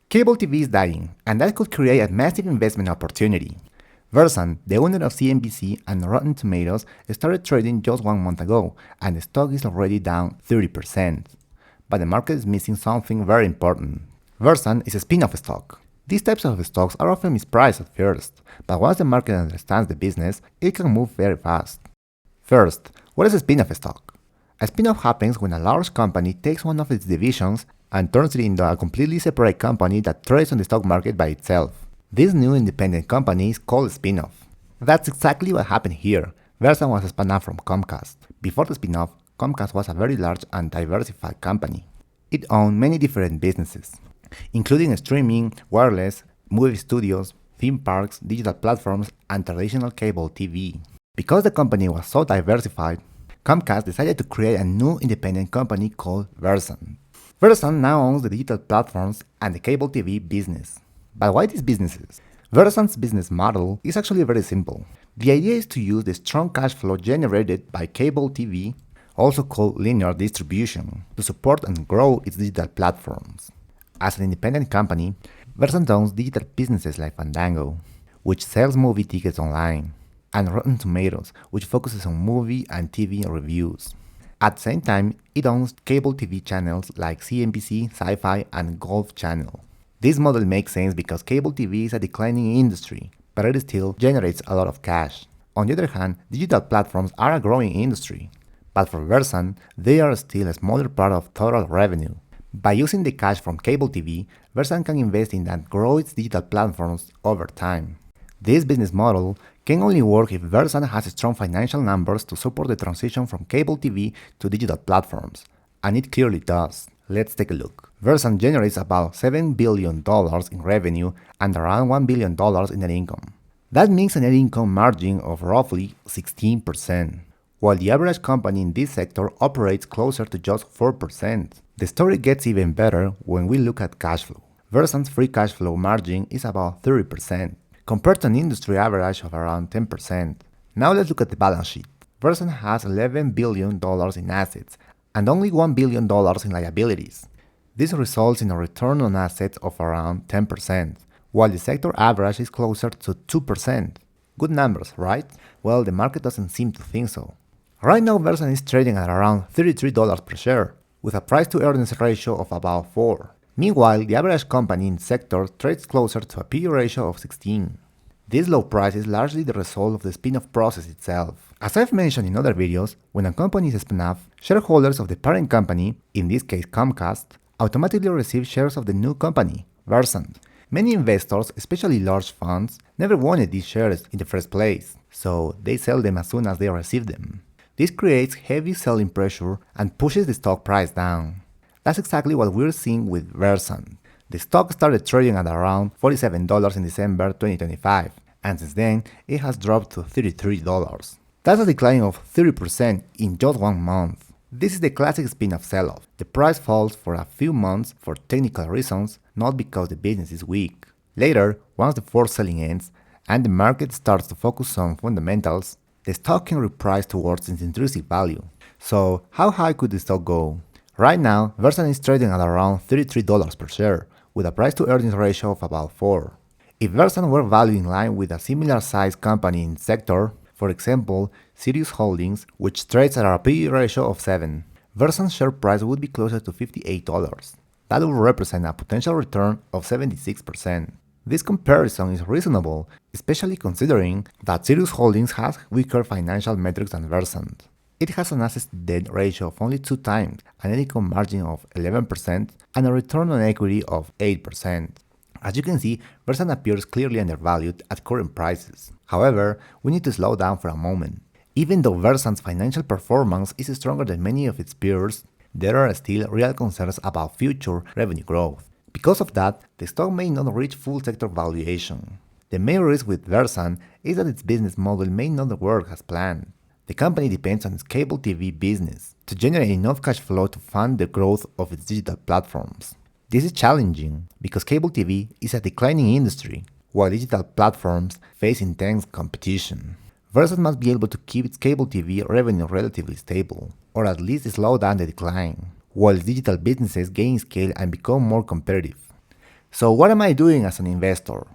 Cable TV is dying, and that could create a massive investment opportunity. Versant, the owner of CNBC and Rotten Tomatoes, started trading just 1 month ago, and the stock is already down 30%. But the market is missing something very important. Versant is a spin-off stock. These types of stocks are often mispriced at first, but once the market understands the business, it can move very fast. First, what is a spin-off stock? A spin-off happens when a large company takes one of its divisions and turns it into a completely separate company that trades on the stock market by itself. This new independent company is called a spin-off. That's exactly what happened here. Versant was spun off from Comcast. Before the spin-off, Comcast was a very large and diversified company. It owned many different businesses, including streaming, wireless, movie studios, theme parks, digital platforms, and traditional cable TV. Because the company was so diversified, Comcast decided to create a new independent company called Versant. Versant now owns the digital platforms and the cable TV business. But why these businesses? Versant's business model is actually very simple. The idea is to use the strong cash flow generated by cable TV, also called linear distribution, to support and grow its digital platforms. As an independent company, Versant owns digital businesses like Fandango, which sells movie tickets online, and Rotten Tomatoes, which focuses on movie and TV reviews. At the same time, it owns cable TV channels like CNBC, Sci-Fi, and Golf Channel. This model makes sense because cable TV is a declining industry, but it still generates a lot of cash. On the other hand, digital platforms are a growing industry, but for Versant, they are still a smaller part of total revenue. By using the cash from cable TV, Versant can invest in and grow its digital platforms over time. This business model can only work if Versant has strong financial numbers to support the transition from cable TV to digital platforms, and it clearly does. Let's take a look. Versant generates about $7 billion in revenue and around $1 billion in net income. That means a net income margin of roughly 16%, while the average company in this sector operates closer to just 4%. The story gets even better when we look at cash flow. Versant's free cash flow margin is about 30%, compared to an industry average of around 10%. Now let's look at the balance sheet. Versant has $11 billion in assets and only $1 billion in liabilities. This results in a return on assets of around 10%, while the sector average is closer to 2%. Good numbers, right? Well, the market doesn't seem to think so. Right now, Versant is trading at around $33 per share, with a price-to-earnings ratio of about 4. Meanwhile, the average company in the sector trades closer to a PE ratio of 16. This low price is largely the result of the spin-off process itself. As I've mentioned in other videos, when a company is spun off, shareholders of the parent company, in this case Comcast, automatically receive shares of the new company, Versant. Many investors, especially large funds, never wanted these shares in the first place, so they sell them as soon as they receive them. This creates heavy selling pressure and pushes the stock price down. That's exactly what we're seeing with Versant. The stock started trading at around $47 in December 2025, and since then it has dropped to $33. That's a decline of 30% in just 1 month. This is the classic spin-off sell-off. The price falls for a few months for technical reasons, not because the business is weak. Later, once the forced selling ends and the market starts to focus on fundamentals, the stock can reprice towards its intrinsic value. So, how high could the stock go? Right now, Versant is trading at around $33 per share, with a price-to-earnings ratio of about 4. If Versant were valued in line with a similar-sized company in the sector, for example, Sirius Holdings, which trades at a PE ratio of 7, Versant's share price would be closer to $58. That would represent a potential return of 76%. This comparison is reasonable, especially considering that Sirius Holdings has weaker financial metrics than Versant. It has an assets-to-debt ratio of only 2 times, a net income margin of 11%, and a return on equity of 8%. As you can see, Versant appears clearly undervalued at current prices. However, we need to slow down for a moment. Even though Versant's financial performance is stronger than many of its peers, there are still real concerns about future revenue growth. Because of that, the stock may not reach full sector valuation. The main risk with Versant is that its business model may not work as planned. The company depends on its cable TV business to generate enough cash flow to fund the growth of its digital platforms. This is challenging because cable TV is a declining industry, while digital platforms face intense competition. Versant must be able to keep its cable TV revenue relatively stable, or at least slow down the decline, while its digital businesses gain scale and become more competitive. So what am I doing as an investor?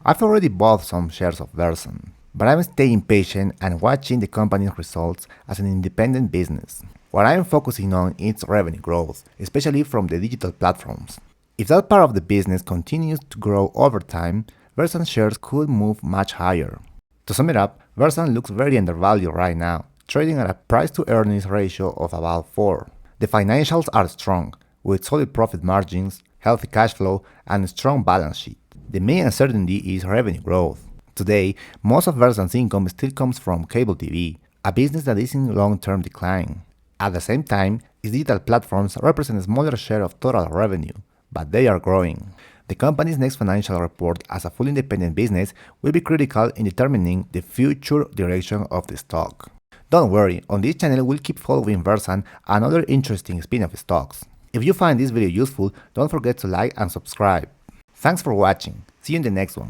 I've already bought some shares of Versant, but I'm staying patient and watching the company's results as an independent business. What I'm focusing on is revenue growth, especially from the digital platforms. If that part of the business continues to grow over time, Versant shares could move much higher. To sum it up, Versant looks very undervalued right now, trading at a price-to-earnings ratio of about 4. The financials are strong, with solid profit margins, healthy cash flow, and a strong balance sheet. The main uncertainty is revenue growth. Today, most of Versant's income still comes from cable TV, a business that is in long-term decline. At the same time, its digital platforms represent a smaller share of total revenue, but they are growing. The company's next financial report as a fully independent business will be critical in determining the future direction of the stock. Don't worry, on this channel we'll keep following Versant and other interesting spin-off stocks. If you find this video useful, don't forget to like and subscribe. Thanks for watching. See you in the next one.